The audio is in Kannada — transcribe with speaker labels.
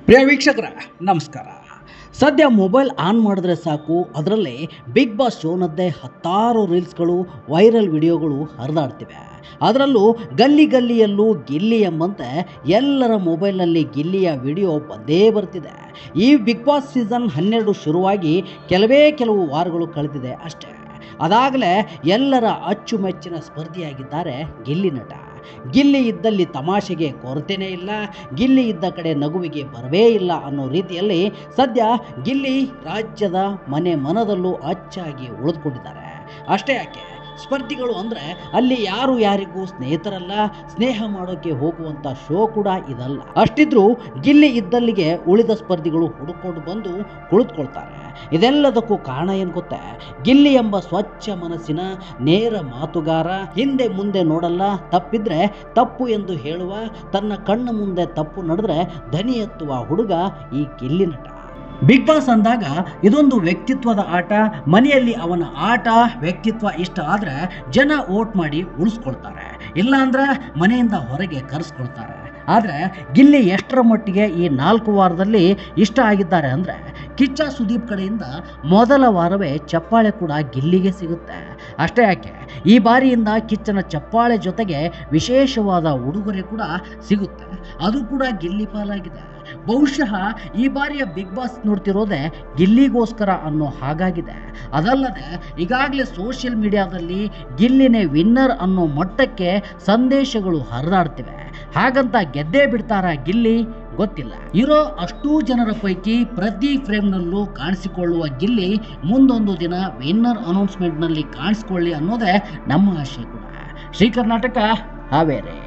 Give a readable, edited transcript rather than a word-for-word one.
Speaker 1: ಪ್ರಿಯ ವೀಕ್ಷಕರ ನಮಸ್ಕಾರ. ಸದ್ಯ ಮೊಬೈಲ್ ಆನ್ ಮಾಡಿದ್ರೆ ಸಾಕು, ಅದರಲ್ಲಿ ಬಿಗ್ ಬಾಸ್ ಶೋನದ್ದೇ ಹತ್ತಾರು ರೀಲ್ಸ್ಗಳು, ವೈರಲ್ ವಿಡಿಯೋಗಳು ಹರಿದಾಡ್ತಿವೆ. ಅದರಲ್ಲೂ ಗಲ್ಲಿಯಲ್ಲೂ ಗಿಲ್ಲಿ ಎಂಬಂತೆ ಎಲ್ಲರ ಮೊಬೈಲ್ನಲ್ಲಿ ಗಿಲ್ಲಿಯ ವಿಡಿಯೋ ಬಂದೇ ಬರ್ತಿದೆ. ಈ ಬಿಗ್ ಬಾಸ್ ಸೀಸನ್ 12 ಶುರುವಾಗಿ ಕೆಲವು ವಾರಗಳು ಕಳೆದಿದೆ ಅಷ್ಟೇ. ಅದಾಗಲೇ ಎಲ್ಲರ ಅಚ್ಚುಮೆಚ್ಚಿನ ಸ್ಪರ್ಧಿಯಾಗಿದ್ದಾರೆ ಗಿಲ್ಲಿ ನಟ. ಗಿಲ್ಲಿ ಇದ್ದಲ್ಲಿ ತಮಾಷೆಗೆ ಕೊರತೆನೇ ಇಲ್ಲ, ಗಿಲ್ಲಿ ಇದ್ದ ಕಡೆ ನಗುವಿಗೆ ಬರವೇ ಇಲ್ಲ ಅನ್ನೋ ರೀತಿಯಲ್ಲಿ ಸದ್ಯ ಗಿಲ್ಲಿ ರಾಜ್ಯದ ಮನದಲ್ಲೂ ಅಚ್ಚಾಗಿ ಉಳಿದುಕೊಂಡಿದ್ದಾರೆ. ಅಷ್ಟೇ ಯಾಕೆ, ಸ್ಪರ್ಧಿಗಳು ಅಂದರೆ ಅಲ್ಲಿ ಯಾರಿಗೂ ಸ್ನೇಹಿತರಲ್ಲ, ಸ್ನೇಹ ಮಾಡೋಕ್ಕೆ ಹೋಗುವಂಥ ಶೋ ಕೂಡ ಇದಲ್ಲ. ಅಷ್ಟಿದ್ರೂ ಗಿಲ್ಲಿ ಇದ್ದಲ್ಲಿಗೆ ಉಳಿದ ಸ್ಪರ್ಧಿಗಳು ಹುಡುಕೊಂಡು ಬಂದು ಕುಳಿತುಕೊಳ್ತಾರೆ. ಇದೆಲ್ಲದಕ್ಕೂ ಕಾರಣ ಏನು ಗೊತ್ತೇ? ಗಿಲ್ಲಿ ಎಂಬ ಸ್ವಚ್ಛ ಮನಸ್ಸಿನ ನೇರ ಮಾತುಗಾರ, ಹಿಂದೆ ಮುಂದೆ ನೋಡಲ್ಲ, ತಪ್ಪಿದ್ರೆ ತಪ್ಪು ಎಂದು ಹೇಳುವ, ತನ್ನ ಕಣ್ಣು ಮುಂದೆ ತಪ್ಪು ನಡೆದ್ರೆ ದನಿ ಎತ್ತುವ ಹುಡುಗ ಈ ಗಿಲ್ಲಿ ನಟ. ಬಿಗ್ ಬಾಸ್ ಅಂದಾಗ ಇದೊಂದು ವ್ಯಕ್ತಿತ್ವದ ಆಟ. ಮನೆಯಲ್ಲಿ ಅವನ ಆಟ ವ್ಯಕ್ತಿತ್ವ ಇಷ್ಟ ಆದರೆ ಜನ ವೋಟ್ ಮಾಡಿ ಉಳಿಸ್ಕೊಳ್ತಾರೆ, ಇಲ್ಲ ಅಂದ್ರೆ ಮನೆಯಿಂದ ಹೊರಗೆ ಕರೆಸ್ಕೊಳ್ತಾರೆ. ಆದರೆ ಗಿಲ್ಲಿ ಎಷ್ಟರ ಮಟ್ಟಿಗೆ ಈ 4 ವಾರದಲ್ಲಿ ಇಷ್ಟ ಆಗಿದ್ದಾರೆ ಅಂದರೆ, ಕಿಚ್ಚ ಸುದೀಪ್ ಕಡೆಯಿಂದ ಮೊದಲ ವಾರವೇ ಚಪ್ಪಾಳೆ ಕೂಡ ಗಿಲ್ಲಿಗೆ ಸಿಗುತ್ತೆ. ಅಷ್ಟೇ ಯಾಕೆ, ಈ ಬಾರಿಯಿಂದ ಕಿಚ್ಚನ ಚಪ್ಪಾಳೆ ಜೊತೆಗೆ ವಿಶೇಷವಾದ ಉಡುಗೊರೆ ಕೂಡ ಸಿಗುತ್ತೆ, ಅದು ಕೂಡ ಗಿಲ್ಲಿ ಪಾಲಾಗಿದೆ. ಬಹುಶಃ ಈ ಬಾರಿಯ ಬಿಗ್ ಬಾಸ್ ನೋಡ್ತಿರೋದೇ ಗಿಲ್ಲಿಗೋಸ್ಕರ ಅನ್ನೋ ಹಾಗಾಗಿದೆ. ಅದಲ್ಲದೆ ಈಗಾಗಲೇ ಸೋಷಿಯಲ್ ಮೀಡಿಯಾದಲ್ಲಿ ಗಿಲ್ಲಿನೇ ವಿನ್ನರ್ ಅನ್ನೋ ಮಟ್ಟಕ್ಕೆ ಸಂದೇಶಗಳು ಹರಿದಾಡ್ತಿವೆ. ಹಾಗಂತ ಗೆದ್ದೇ ಬಿಡ್ತಾರಾ ಗಿಲ್ಲಿ ಗೊತ್ತಿಲ್ಲ. ಇರೋ ಅಷ್ಟೂ ಜನರ ಪೈಕಿ ಪ್ರತಿ ಫ್ರೇಮ್ನಲ್ಲೂ ಕಾಣಿಸಿಕೊಳ್ಳುವ ಗಿಲ್ಲಿ ಮುಂದೊಂದು ದಿನ ವಿನ್ನರ್ ಅನೌನ್ಸ್ಮೆಂಟ್ನಲ್ಲಿ ಕಾಣಿಸಿಕೊಳ್ಳಿ ಅನ್ನೋದೇ ನಮ್ಮ ಆಶೆ ಕೂಡ. ಶ್ರೀ ಕರ್ನಾಟಕ, ಹಾವೇರಿ.